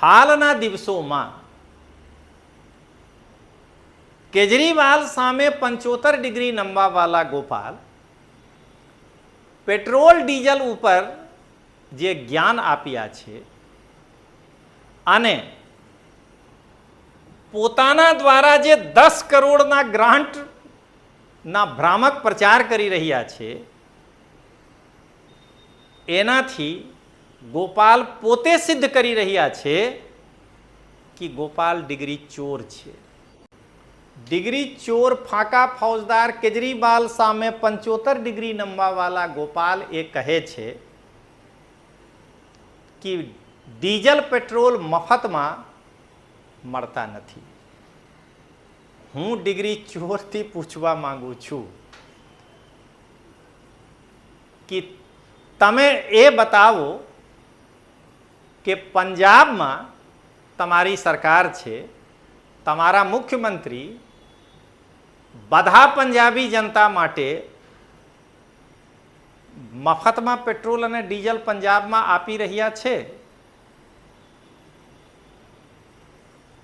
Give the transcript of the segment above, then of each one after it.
હાલના દિવસોમાં કેજરીવાલ સામે 75 ડિગ્રી નમવાવાળા ગોપાલ પેટ્રોલ ડીઝલ ઉપર જે જ્ઞાન આપ્યા છે અને પોતાના દ્વારા જે 10 કરોડના ગ્રાન્ટના ભ્રામક પ્રચાર કરી રહ્યા છે, એનાથી ગોપાલ પોતે સિદ્ધ કરી રહ્યા છે કે ગોપાલ ડિગ્રી ચોર છે. ડિગ્રી ચોર ફાંકા ફૌજદાર કેજરીવાલ સામે 75 ડિગ્રી નમવાવાળા ગોપાલ એ કહે છે કે ડીઝલ પેટ્રોલ મફતમાં મળતા નથી. હું ડિગ્રી ચોરથી પૂછવા માંગુ છું કે તમે એ બતાવો કે પંજાબમાં તમારી સરકાર છે, તમારા મુખ્યમંત્રી બધા પંજાબી જનતા માટે મફતમાં પેટ્રોલ અને ડીઝલ પંજાબમાં આપી રહ્યા છે.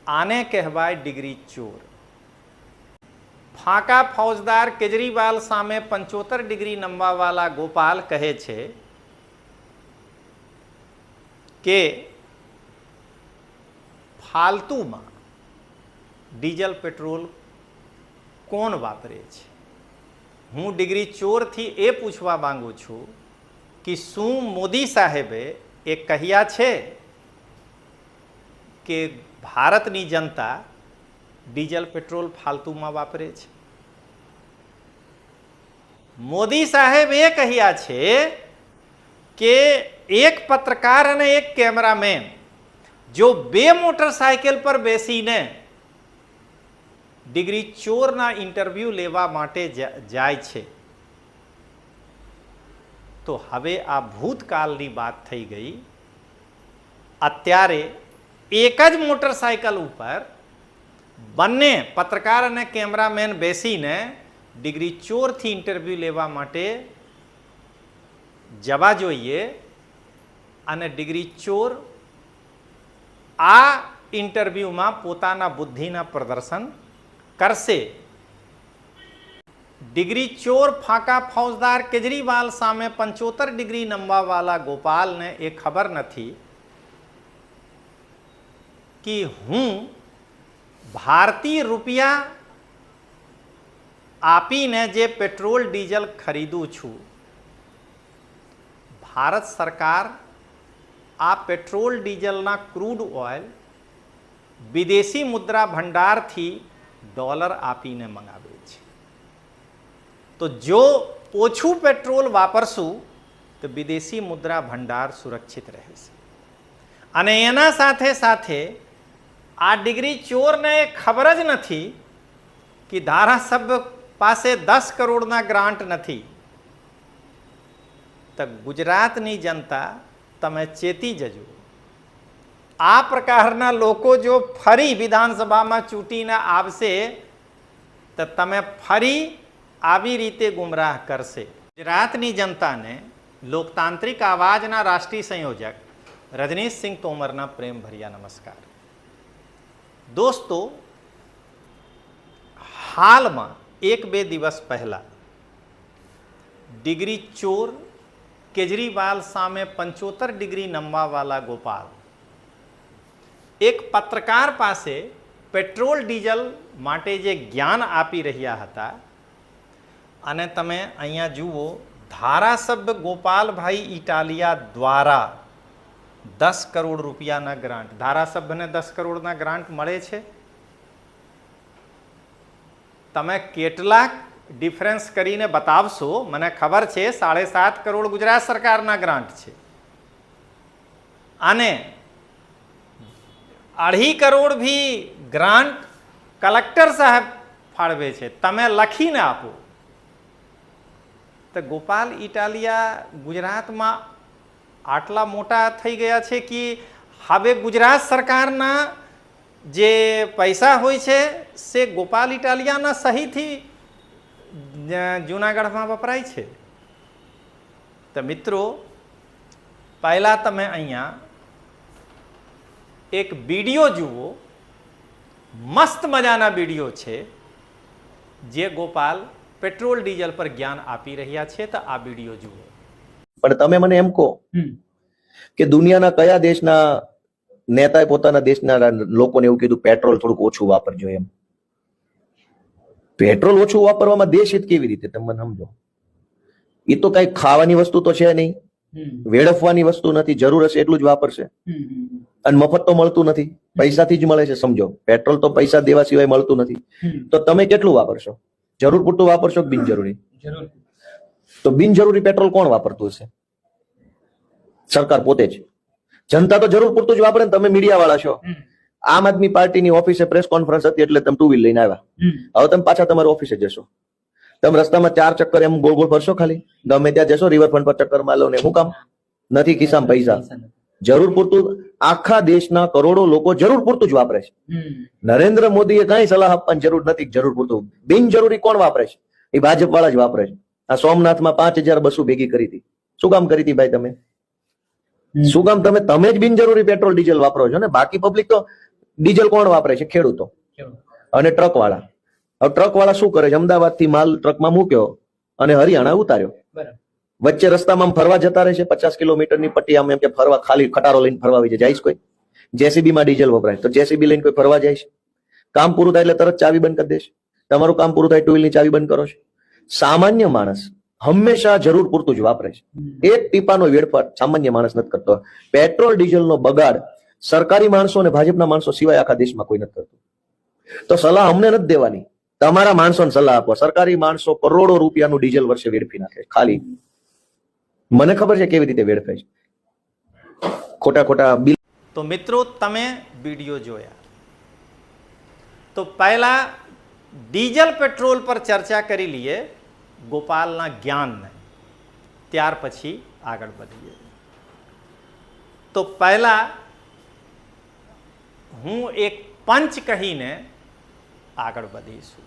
આને કહેવાય ડિગ્રી ચોર. ફાંકા ફૌજદાર કેજરીવાલ સામે 75 ડિગ્રી નમવાવાળા ગોપાલ કહે છે કે ફાલતુમાં ડીઝલ પેટ્રોલ કોણ વાપરે છે. હું ડિગ્રી ચોરથી એ પૂછવા માંગુ છું કે શું મોદી સાહેબે એ કહ્યા છે કે ભારતની જનતા ડીઝલ પેટ્રોલ ફાલતુમાં વાપરે છે? મોદી સાહેબ એ કહ્યા છે કે એક પત્રકાર અને એક કેમેરામેન જો 2 મોટરસાયકલ પર બેસીને ડિગ્રી ચોરના ઇન્ટરવ્યૂ લેવા માટે જાય છે, તો હવે આ ભૂતકાળની વાત થઈ ગઈ. અત્યારે એક જ મોટરસાયકલ ઉપર બંને પત્રકાર અને કેમેરામેન બેસીને ડિગ્રી ચોરથી ઇન્ટરવ્યૂ લેવા માટે જવા જોઈએ અને ડિગ્રી ચોર આ ઇન્ટરવ્યૂમાં પોતાના બુદ્ધિના પ્રદર્શન કરશે. ડિગ્રી ચોર ફાંકા ફૌજદાર કેજરીવાલ સામે 75 ડિગ્રી નમવાવાળા ગોપાલને એ ખબર નથી કે હું ભારતીય રૂપિયા આપીને જે પેટ્રોલ ડીઝલ ખરીદું છું, ભારત સરકાર આ પેટ્રોલ ડીઝલના ક્રૂડ ઓઇલ વિદેશી મુદ્રા ભંડારથી ડોલર આપીને મંગાવે છે. તો જો ઓછું પેટ્રોલ વાપરશું તો વિદેશી મુદ્રા ભંડાર સુરક્ષિત રહેશે. અને એના સાથે સાથે આ ડિગ્રી ચોરને ખબર જ નથી કે ધારાસભ્ય પાસે 10 કરોડના ગ્રાન્ટ નથી. તો ગુજરાતની જનતા તમે ચેતી જજો. આ પ્રકારના લોકો જો ફરી વિધાનસભામાં ચૂંટીને આવશે તો તમે ફરી આવી રીતે ગુમરાહ કરશે. ગુજરાતની જનતાને લોકતાંત્રિક આવાજના રાષ્ટ્રીય સંયોજક રજનીશસિંહ તોમરના પ્રેમ ભર્યા નમસ્કાર. દોસ્તો, હાલમાં 1-2 દિવસ પહેલા ડિગ્રી ચોર કેજરીવાલ સામે 75 ડિગ્રી નમવાવાળા ગોપાલ એક પત્રકાર પાસે પેટ્રોલ ડીઝલ માટે જે જ્ઞાન આપી રહ્યા હતા, અને તમે અહીંયા જુઓ ધારાસભ્ય ગોપાલભાઈ ઇટાલિયા દ્વારા 10 કરોડ રૂપિયાના ગ્રાન્ટ, ધારાસભ્યને 10 કરોડના ગ્રાન્ટ મળે છે. તમે કેટલાક ડિફરન્સ કરીને બતાવશો? મને ખબર છે 7.5 કરોડ ગુજરાત સરકારના ગ્રાન્ટ છે અને 2.5 કરોડ ભી ગ્રાન્ટ કલેક્ટર સાહેબ ફાળવે છે. તમે લખીને આપો. તો ગોપાલ ઇટાલિયા ગુજરાતમાં આટલા મોટા થઈ ગયા છે કે હવે ગુજરાત સરકારના જે પૈસા હોય છે તે ગોપાલ ઇટાલિયાના સહીથી જૂનાગઢમાં વપરાય છે. તો મિત્રો, પહેલાં તમે અહીંયા એક વિડીયો જુઓ, મસ્ત મજાના વિડીયો છે જે ગોપાલ પેટ્રોલ ડીઝલ પર જ્ઞાન આપી રહ્યા છે, તો આ વિડીયો જુઓ. પણ તમે મને એમ કહો કે દુનિયાના કયા દેશના નેતાએ પોતાના દેશના લોકોને એવું કીધું પેટ્રોલ થોડુંક ઓછું વાપરજો એમ? પેટ્રોલ ઓછું વાપરવામાં દેશ હિત કેવી રીતે, તમે મને સમજો. એ તો કઈ ખાવાની વસ્તુ તો છે નહીં, વેડફવાની વસ્તુ નથી. જરૂર હશે એટલું જ વાપરશે. અને મફત તો મળતું નથી, પૈસાથી જ મળે છે. સમજો, પેટ્રોલ તો પૈસા દેવા સિવાય મળતું નથી. તો તમે કેટલું વાપરશો? જરૂર પૂરતું વાપરશો કે બિનજરૂરી? તો બિનજરૂરી પેટ્રોલ કોણ વાપરતું હશે? સરકાર પોતે જ. જનતા તો જરૂર પૂરતું જ વાપરે ને. તમે મીડિયા વાળા છો. આમ આદમી પાર્ટીની ઓફિસે પ્રેસ કોન્ફરન્સ હતી એટલે તમે ટુ વ્હીલ લઈને આવ્યા. હવે તમે પાછા તમારી ઓફિસે જશો. તમે રસ્તામાં 4 ચક્કર એમ ગોળ ગોળ ફરશો, ખાલી ગમે ત્યાં જશો, રિવરફ્રન્ટ પર ચક્કર મારો ને. શું કામ? નથી ખિસ્સામાં પૈસા. જરૂર પૂરતું. આખા દેશના કરોડો લોકો જરૂર પૂરતું જ વાપરે છે. નરેન્દ્ર મોદીએ કઈ સલાહ આપવાની જરૂર નથી. જરૂર પૂરતું. બિનજરૂરી કોણ વાપરે છે? એ ભાજપ વાળા જ વાપરે છે. આ સોમનાથમાં 5000 બસો ભેગી કરી હતી. શું કામ કરી હતી ભાઈ તમે? શું કામ તમે જ બિનજરૂરી પેટ્રોલ ડીઝલ વાપરો છો ને? બાકી પબ્લિક તો ડીઝલ કોણ વાપરે છે? ખેડૂતો અને ટ્રક વાળા. હવે ટ્રક વાળા શું કરે છે? અમદાવાદ થી માલ ટ્રકમાં મૂક્યો અને હરિયાણા ઉતાર્યો. વચ્ચે રસ્તામાં ફરવા જતા રહે છે. 50 કિલોમીટરની પટ્ટી આમ એમ કે ફરવા, ખાલી ખટારો લઈને ફરવા આવી જાય. કોઈ જેસીબી માં ડીઝલ વપરાય તો જેસીબી લઈને કોઈ ફરવા જાય છે? કામ પૂરું થાય એટલે તરત ચાવી બંધ કરી દેશે. તમારું કામ પૂરું થાય ટુ વ્હીલની ચાવી બંધ કરો છો. સામાન્ય માણસ હંમેશા જરૂર પૂરતું જ વાપરે છે. એક ટીપાનો વેડફાટ સામાન્ય માણસ નથી કરતો. પેટ્રોલ ડીઝલનો બગાડ સરકારી માણસો અને ભાજપના માણસો સિવાય આખા દેશમાં કોઈ નથી કરતું. તો સલાહ અમને નથી દેવાની, તમારા માણસોને સલાહ આપો. સરકારી માણસો કરોડો રૂપિયાનું ડીઝલ વર્ષે વેડફી નાખે છે. ખાલી મને ખબર છે કેવી રીતે વેડફે છે. ખોટા ખોટા બિલ. તો મિત્રો, તમે વિડીયો જોયા. તો પહેલા ડીઝલ પેટ્રોલ પર ચર્ચા કરી લઈએ, ગોપાલના જ્ઞાનને, ત્યાર પછી આગળ વધીએ. તો પહેલા હું એક પંચ કહીને આગળ વધીશું.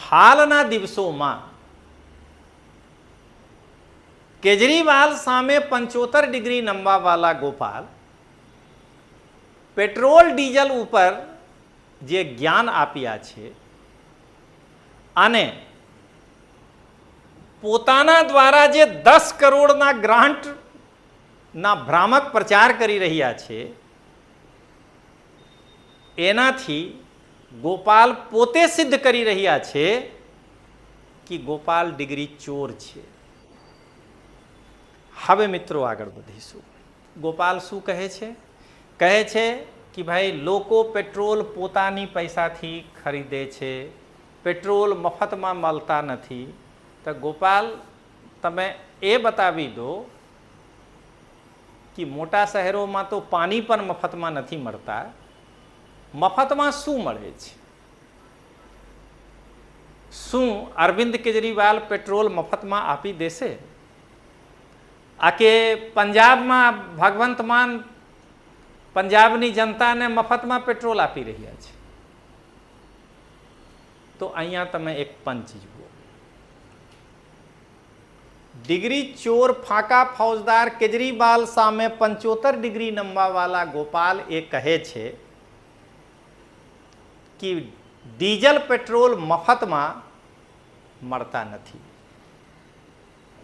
હાલના દિવસોમાં કેજરીવાલ સામે 75 ડિગ્રી નમવાવાળા ગોપાલ પેટ્રોલ ડીઝલ ઉપર જે જ્ઞાન આપ્યા છે અને પોતાના દ્વારા જે 10 કરોડના ગ્રાન્ટના ભ્રામક પ્રચાર કરી રહ્યા છે, એનાથી ગોપાલ પોતે સિદ્ધ કરી રહ્યા છે કે ગોપાલ ડિગ્રી ચોર છે. હવે મિત્રો આગળ વધીશું. ગોપાલ શું કહે છે? કહે છે કે ભાઈ લોકો પેટ્રોલ પોતાની પૈસાથી ખરીદે છે, પેટ્રોલ મફતમાં મળતા નથી. તો ગોપાલ, તમે એ બતાવી દો કે મોટા શહેરોમાં તો પાણી પણ મફતમાં નથી મળતા. મફતમાં શું મળે છે? શું અરવિંદ કેજરીવાલ પેટ્રોલ મફતમાં આપી દેશે? આ કે પંજાબમાં ભગવંત માન પંજાબની જનતાને મફતમાં પેટ્રોલ આપી રહ્યા છે? તો અહીંયા તમે એક પંચ જુઓ. ડિગ્રી ચોર ફાંકા ફૌજદાર કેજરીવાલ સામે 75 ડિગ્રી નમવાવાળા ગોપાલ એ કહે છે કે ડીઝલ પેટ્રોલ મફતમાં મળતા નથી.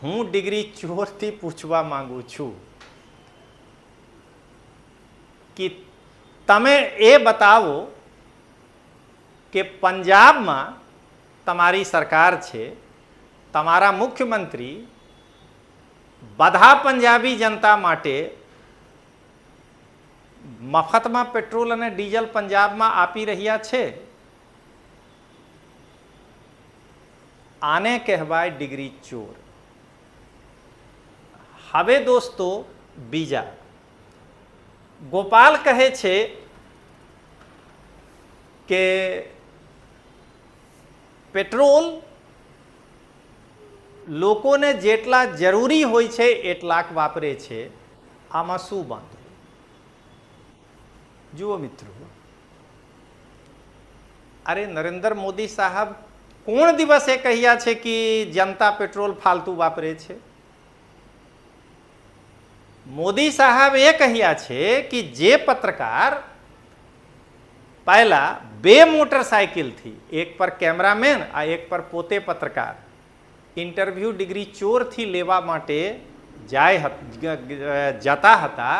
હું ડિગ્રી ચોરથી પૂછવા માંગુ છું કે તમે એ બતાવો કે પંજાબમાં તમારી સરકાર છે, તમારા મુખ્યમંત્રી બધા પંજાબી જનતા માટે મફતમાં પેટ્રોલ અને ડીઝલ પંજાબમાં આપી રહ્યા છે. આને કહેવાય ડિગ્રી ચોર. હવે દોસ્તો, બીજા ગોપાલ કહે છે કે પેટ્રોલ લોકોને જેટલા જરૂરી હોય છે એટલાક વાપરે છે. આમાં શું વાંધો? જુઓ મિત્રો, અરે નરેન્દ્ર મોદી સાહેબ કોણ દિવસે કહ્યા છે કે જનતા પેટ્રોલ ફાલતુ વાપરે છે? મોદી સાહેબ એ કહ્યા છે કે જે પત્રકાર પહેલા બે મોટરસાયકલથી, એક પર કેમેરામેન આ એક પર પોતે પત્રકાર, ઇન્ટરવ્યૂ ડિગ્રી ચોરથી લેવા માટે જતા હતા,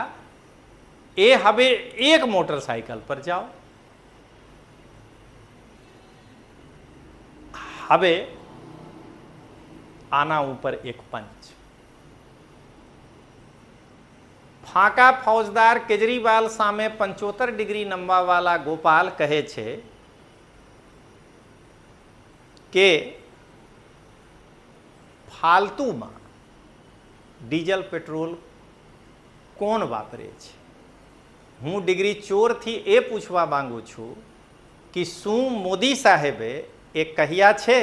એ હવે એક મોટરસાયકલ પર જાઓ. હવે આના ઉપર એક પંચ. ફાંકા ફૌજદાર કેજરીવાલ સામે 75 ડિગ્રી નમવાવાળા ગોપાલ કહે છે કે ફાલતુમાં ડીઝલ પેટ્રોલ કોણ વાપરે છે. હું ડિગ્રી ચોરથી એ પૂછવા માંગુ છું કે શું મોદી સાહેબે એ કહ્યા છે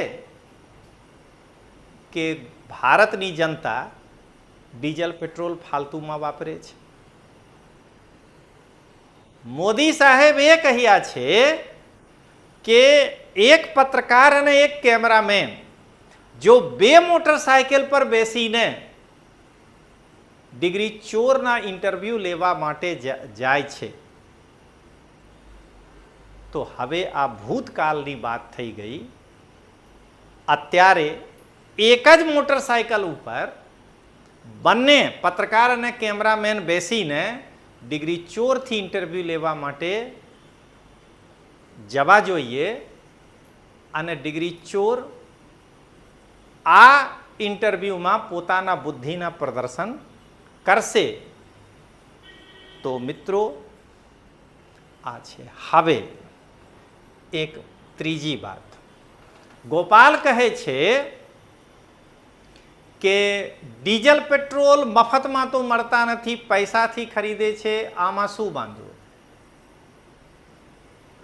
કે ભારતની જનતા ડીઝલ પેટ્રોલ ફાલતુમાં વાપરે છે? મોદી સાહેબ એ કહ્યા છે કે એક પત્રકાર અને એક કેમેરામેન જો બે મોટરસાયકલ પર બેસીને ડિગ્રી ચોરના ઇન્ટરવ્યૂ લેવા માટે જાય છે તો હવે આ ભૂતકાળની વાત થઈ ગઈ. અત્યારે એક જ મોટરસાયકલ ઉપર બંને પત્રકાર અને કેમેરામેન બેસીને ડિગ્રી ચોરથી ઇન્ટરવ્યૂ લેવા માટે જવા જોઈએ અને ડિગ્રી ચોર આ ઇન્ટરવ્યૂમાં પોતાના બુદ્ધિના પ્રદર્શન કરશે. તો મિત્રો આ છે. હવે એક ત્રીજી વાત, ગોપાલ કહે છે કે ડીઝલ પેટ્રોલ મફતમાં તો મળતા નથી, પૈસાથી ખરીદે છે, આમાં શું બાંધવું?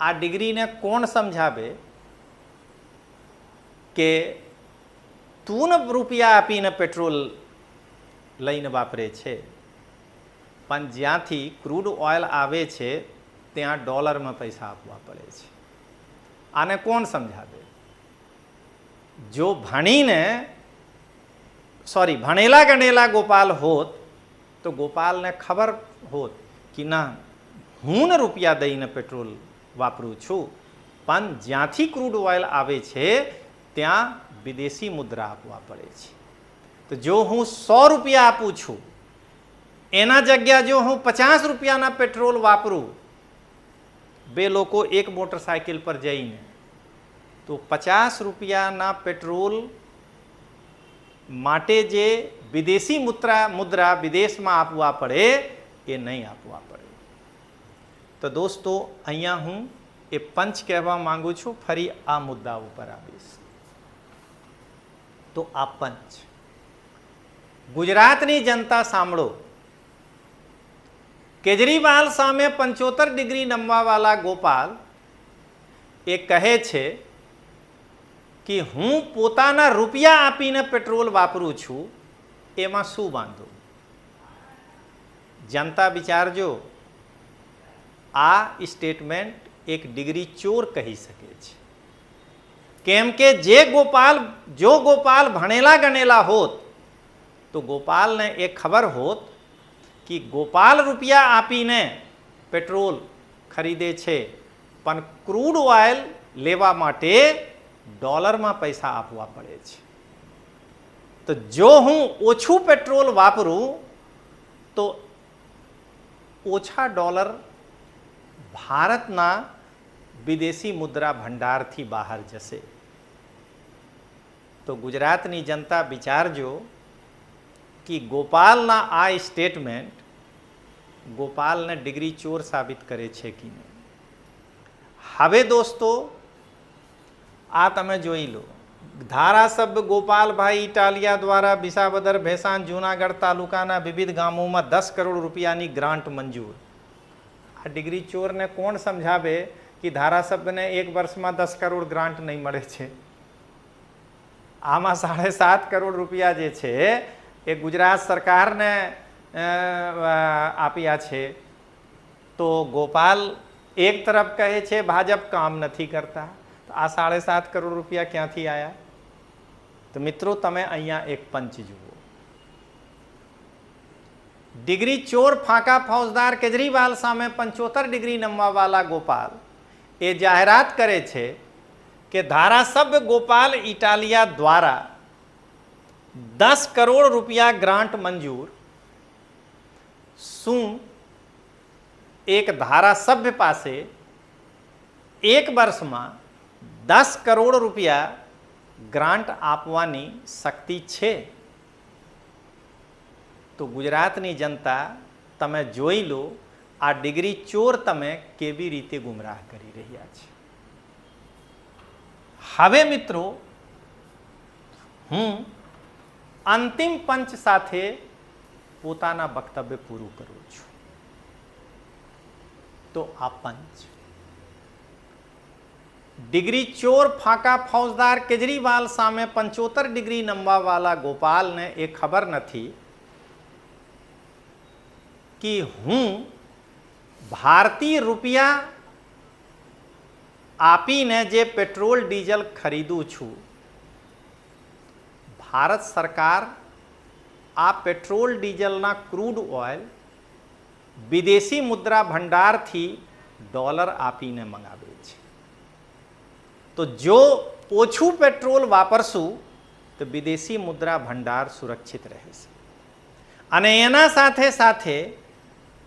આ ડિગ્રીને કોણ સમજાવે કે તું રૂપિયા આપીને પેટ્રોલ લઈને વાપરે છે, પણ જ્યાંથી ક્રૂડ ઓઇલ આવે છે ત્યાં ડોલરમાં પૈસા આપવા પડે છે. આને કોણ સમજાવે? જો ભણેલા ગણેલા ગોપાલ હોત તો ગોપાલને ખબર હોત કે ના, હું ને રૂપિયા દઈને પેટ્રોલ વાપરું છું, પણ જ્યાંથી ક્રૂડ ઓઇલ આવે છે ત્યાં વિદેશી મુદ્રા આપવા પડે છે. તો જો હું 100 રૂપિયા આપું છું એના જગ્યા જો હું 50 રૂપિયાના પેટ્રોલ વાપરું, બે લોકો એક મોટરસાયકલ પર જઈને, તો 50 રૂપિયાના પેટ્રોલ માટે જે વિદેશી મુદ્રા વિદેશમાં આપવા પડે એ નહીં આપવા પડે. તો દોસ્તો અહીંયા હું એ પંચ કહેવા માંગુ છું. ફરી આ મુદ્દા ઉપર આવીશ. તો આ પંચ, ગુજરાતની જનતા સાંભળો. કેજરીવાલ સામે 75 ડિગ્રી નમવાવાળા ગોપાલ એ કહે છે કે હું પોતાના રૂપિયા આપીને પેટ્રોલ વાપરું છું, એમાં શું વાંધો? જનતા વિચારજો, આ સ્ટેટમેન્ટ એક ડિગ્રી ચોર કહી શકે છે. કેમ કે જો ગોપાલ ભણેલા ગણેલા હોત તો ગોપાલને એ ખબર હોત કે ગોપાલ રૂપિયા આપીને પેટ્રોલ ખરીદે છે, પણ ક્રૂડ ઓઇલ લેવા માટે ડોલરમાં પૈસા આપવા પડે છે. તો જો હું ઓછું પેટ્રોલ વાપરું તો ઓછા ડોલર ભારતના વિદેશી મુદ્રા ભંડારથી બહાર જશે. તો ગુજરાતની જનતા વિચારજો કે ગોપાલના આ સ્ટેટમેન્ટ ગોપાલને ડિગ્રી ચોર સાબિત કરે છે કે નહીં. હવે દોસ્તો આ તમે જોઈ લો, ધારાસભ્ય ગોપાલભાઈ ઇટાલિયા દ્વારા વિસાવદર, ભેસાણ, જૂનાગઢ તાલુકાના વિવિધ ગામોમાં 10 કરોડ રૂપિયાની ગ્રાન્ટ મંજૂર. આ ડિગ્રી ચોરને કોણ સમજાવે કે ધારાસભ્યને એક વર્ષમાં 10 કરોડ ગ્રાન્ટ નહીં મળે છે? આમાં 7.5 કરોડ રૂપિયા જે છે એ ગુજરાત સરકારને આપ્યા છે. તો ગોપાલ એક તરફ કહે છે ભાજપ કામ નથી કરતા, તો આ 7.5 કરોડ રૂપિયા ક્યાંથી આવ્યા? તો મિત્રો તમે અહીંયા એક પંચ જુઓ. ડિગ્રી ચોર ફાંકા ફૌજદાર કેજરીવાલ સામે 75 ડિગ્રી નમવાવાલા ગોપાલ એ જાહેરાત કરે છે કે ધારાસભ્ય ગોપાલ ઇટાલિયા દ્વારા 10 કરોડ રૂપિયા ગ્રાન્ટ મંજૂર। શું એક ધારાસભ્ય પાસે એક વર્ષમાં 10 કરોડ રૂપિયા ગ્રાન્ટ આપવાની શક્તિ છે? તો ગુજરાતની જનતા તમે જોઈ લો આ ડિગ્રી ચોર તમે કેવી રીતે ગુમરાહ કરી રહ્યા છે। હવે મિત્રો હું અંતિમ પંચ સાથે પોતાના વક્તવ્ય પૂરું કરું છું। તો આ પંચ ડિગ્રી ચોર ફાંકા ફૌજદાર કેજરીવાલ સામે 75 ડિગ્રી નમવાવાલા ગોપાલને એ ખબર નથી कि हूँ भारतीय रुपया आपीने जे पेट्रोल डीजल खरीदू छू, भारत सरकार आ पेट्रोल डीजलना क्रूड ऑयल विदेशी मुद्रा भंडार थी डॉलर आपीने मंगावे छे। तो जो ओछू पेट्रोल वापरशू तो विदेशी मुद्रा भंडार सुरक्षित रहेशे। अने एना साथे साथे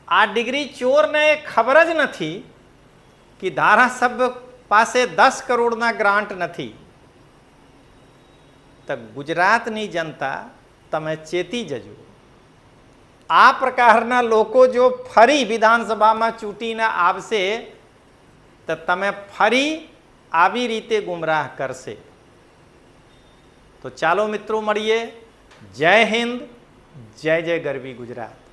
आ डिग्री चोर ने खबर ज नहीं कि धारासभ्य पासे 10 करोड़ना ग्रांट नहीं। तो गुजरातनी जनता तमे चेती जजो। आ प्रकारना लोको जो फरी विधानसभा में चूंटीने आवशे तो तमे फरी आवी रीते गुमराह करशे। तो चालो मित्रों मळीए। जय हिंद, जय जय गरवी गुजरात।